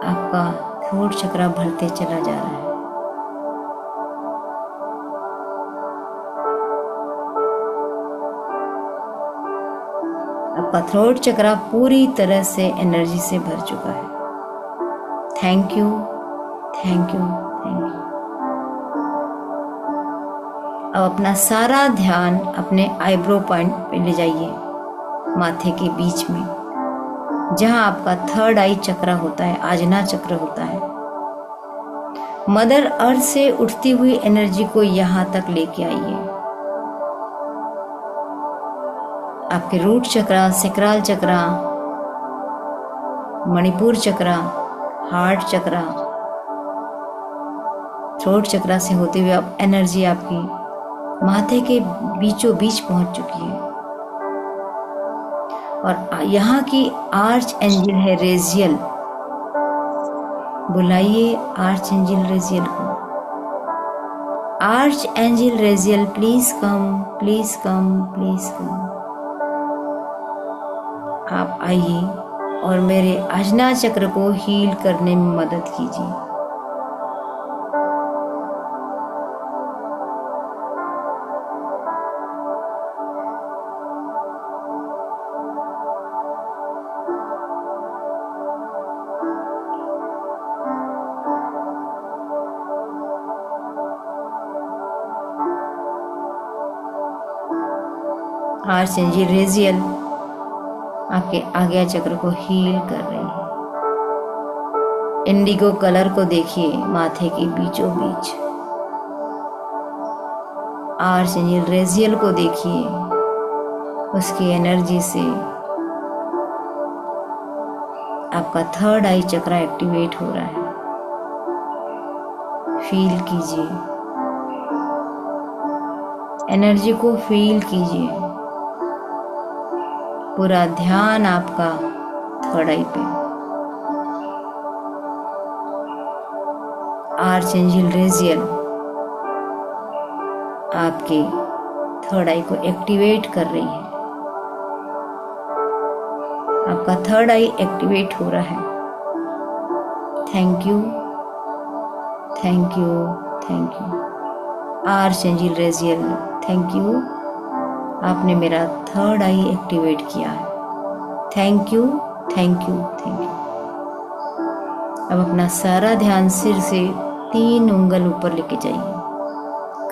आपका थ्रोट चक्रा भरते चला जा रहा है। आपका थ्रोट चक्रा पूरी तरह से एनर्जी से भर चुका है। Thank you, thank you, thank you. अब अपना सारा ध्यान अपने आईब्रो पॉइंट पे ले जाइए, माथे के बीच में, जहां आपका थर्ड आई चक्र होता है, आजना चक्र होता है। मदर अर्थ से उठती हुई एनर्जी को यहां तक लेके आइए। आपके रूट चक्र, सैक्रल चक्र, मणिपुर चक्र, हार्ट चक्र, थ्रोट चक्र से होते हुए अब एनर्जी आपकी माथे के बीचों बीच पहुंच चुकी है। और यहाँ की आर्च एंजल है रेजियल। बुलाइए आर्च एंजल रेजियल को। Archangel Raziel, please come, please come, please come. आप आइए और मेरे आजना चक्र को हील करने में मदद कीजिए। आर्च एंजल रेजियल आपके आज्ञा चक्र को हील कर रही है। इंडिगो कलर को देखिए माथे के बीचों बीच। आर्च एंजल रेजियल को देखिए, उसकी एनर्जी से आपका थर्ड आई चक्र एक्टिवेट हो रहा है। फील कीजिए, एनर्जी को फील कीजिए। पूरा ध्यान आपका थर्ड आई पे। आर्च एंजल रेजियल आपके थर्ड आई को एक्टिवेट कर रही है। आपका थर्ड आई एक्टिवेट हो रहा है। Thank you, thank you, thank you. Archangel Raziel, thank you, आपने मेरा थर्ड आई एक्टिवेट किया है। Thank you, thank you, thank you. अब अपना सारा ध्यान सिर से 3 उंगल ऊपर लेके जाइए,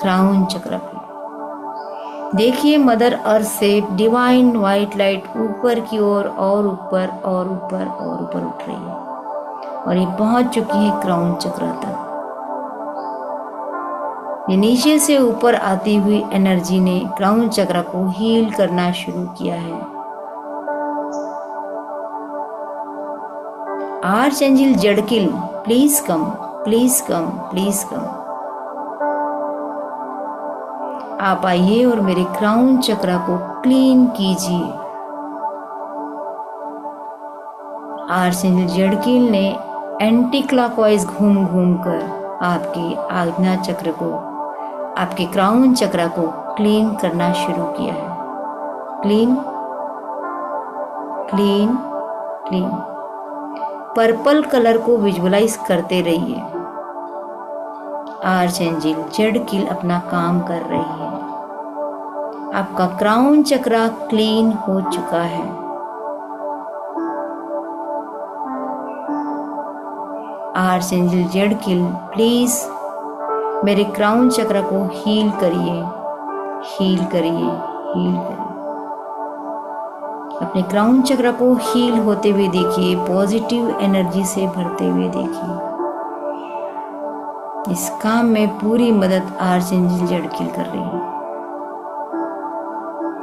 क्राउन चक्र पे। देखिए मदर अर्थ से डिवाइन व्हाइट लाइट ऊपर की ओर और ऊपर और ऊपर और ऊपर उठ रही है और ये पहुंच चुकी है क्राउन चक्र तक। ये नीचे से ऊपर आती हुई एनर्जी ने क्राउन चक्र को हील करना शुरू किया है। Archangel Zadkiel, please come, please come, please come. आप आइए और मेरे क्राउन चक्र को क्लीन कीजिए। आर्च एंजल जड़किल ने एंटी क्लॉकवाइज घूम घूम कर आपके आज्ञा चक्र को, आपके क्राउन चक्र को क्लीन करना शुरू किया है। Clean, clean, clean. Purple colour को विजुअलाइज करते रहिए। आर्च एंजल जड़किल अपना काम कर रही है। आपका क्राउन चक्र क्लीन हो चुका है। आर्च एंजल जड़किल, प्लीज मेरे क्राउन चक्र को हील करिए, हील करिए, हील करिए। अपने क्राउन चक्र को हील होते हुए देखिए, पॉजिटिव एनर्जी से भरते हुए देखिए। इस काम में पूरी मदद आर्च एंजल जड़किल कर रही है।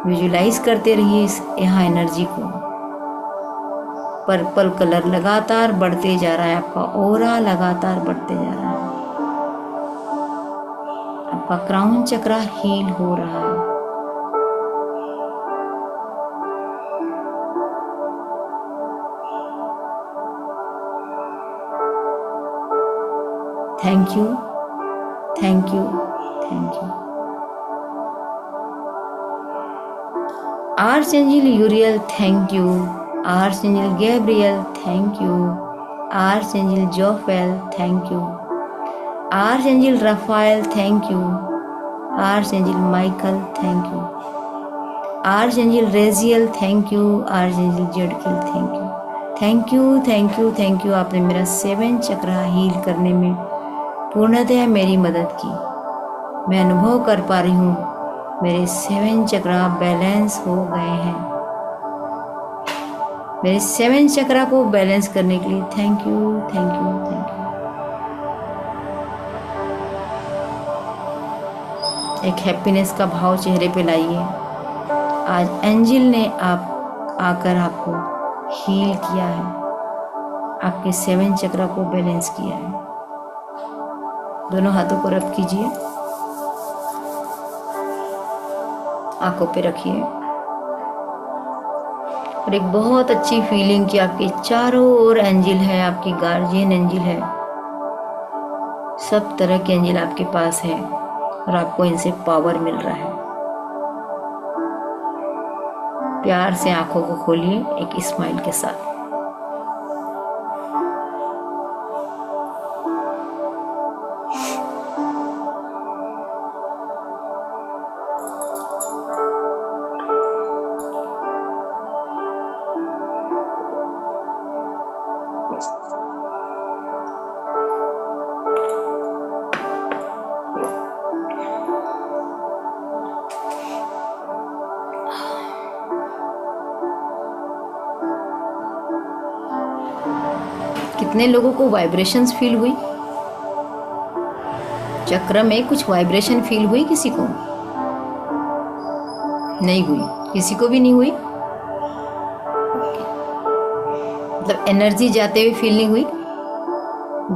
विजुलाइज करते रहिए इस यहाँ एनर्जी को। पर्पल कलर लगातार बढ़ते जा रहा है, आपका ऑरा लगातार बढ़ते जा रहा है। आपका क्राउन चक्र हील हो रहा है। Thank you, thank you, thank you. Arch angel यूरियल, thank you. Arch angel Gabriel, thank you. Archangel Jophiel, thank you. Archangel Raphael, thank you. Archangel Michael, thank you. Archangel Raziel, thank you. Archangel Jadkiel, thank you. Thank you thank you thank you. आपने मेरा 7 चक्रा heal करने में पूर्णतः मेरी मदद की। मैं अनुभव कर पा रही हूँ मेरे 7 चक्रा बैलेंस हो गए हैं। मेरे 7 चक्रा को बैलेंस करने के लिए thank you thank you thank you. एक हैप्पीनेस का भाव चेहरे पे लाइए। आज एंजल ने आकर आपको हील किया है, आपके 7 चक्रा को बैलेंस किया है। दोनों हाथों को रब कीजिए, आंखों पे रखिए और एक बहुत अच्छी फीलिंग कि आपके चारों ओर एंजल है, आपकी गार्जियन एंजल है, सब तरह के एंजल आपके पास है और आपको इनसे पावर मिल रहा है। प्यार से आंखों को खोलिए एक स्माइल के साथ। कितने लोगों को वाइब्रेशंस फील हुई? चक्र में कुछ वाइब्रेशन फील हुई? किसी को नहीं हुई? किसी को भी नहीं हुई? मतलब एनर्जी जाते हुए फील नहीं हुई?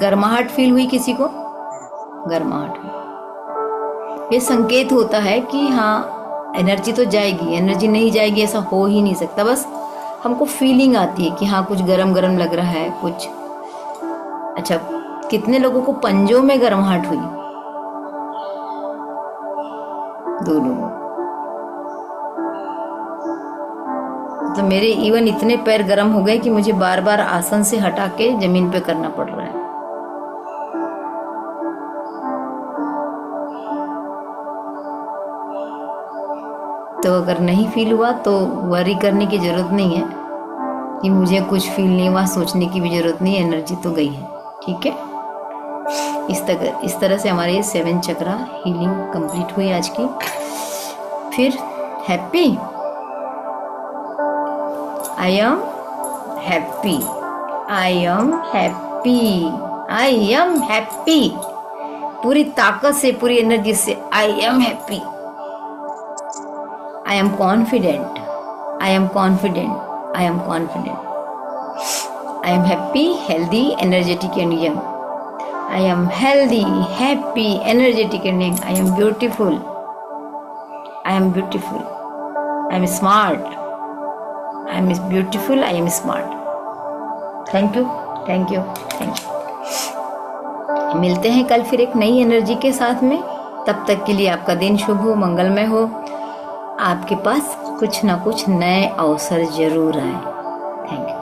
गर्माहट फील हुई? किसी को गर्माहट हुई? ये संकेत होता है कि हाँ एनर्जी तो जाएगी, एनर्जी नहीं जाएगी ऐसा हो ही नहीं सकता। बस हमको फीलिंग आती है कि हाँ कुछ गरम गरम लग रहा है कुछ। अच्छा, कितने लोगों को पंजों में गर्माहट हुई? 2 लोगों। तो मेरे इवन इतने पैर गर्म हो गए कि मुझे बार बार आसन से हटा के जमीन पे करना पड़ रहा है। तो अगर नहीं फील हुआ तो वरी करने की जरूरत नहीं है कि मुझे कुछ फील नहीं हुआ, सोचने की भी जरूरत नहीं, एनर्जी तो गई है। ठीक है, इस तरह से हमारे 7 चक्रा हीलिंग कंप्लीट हुई आज की। फिर happy, I am happy, I am happy, I am happy. पूरी ताकत से, पूरी एनर्जी से I am happy, I am confident, I am confident, I am confident. I am happy, healthy, energetic and young. I am healthy, happy, energetic and young. I am beautiful. I am beautiful. I am smart. I am beautiful. I am smart. Thank you, thank you, thank you. मिलते हैं कल फिर एक नई energy के साथ में। तब तक के लिए आपका दिन शुभ हो, मंगलमय हो। आपके पास कुछ ना कुछ नए अवसर जरूर आए। Thank you.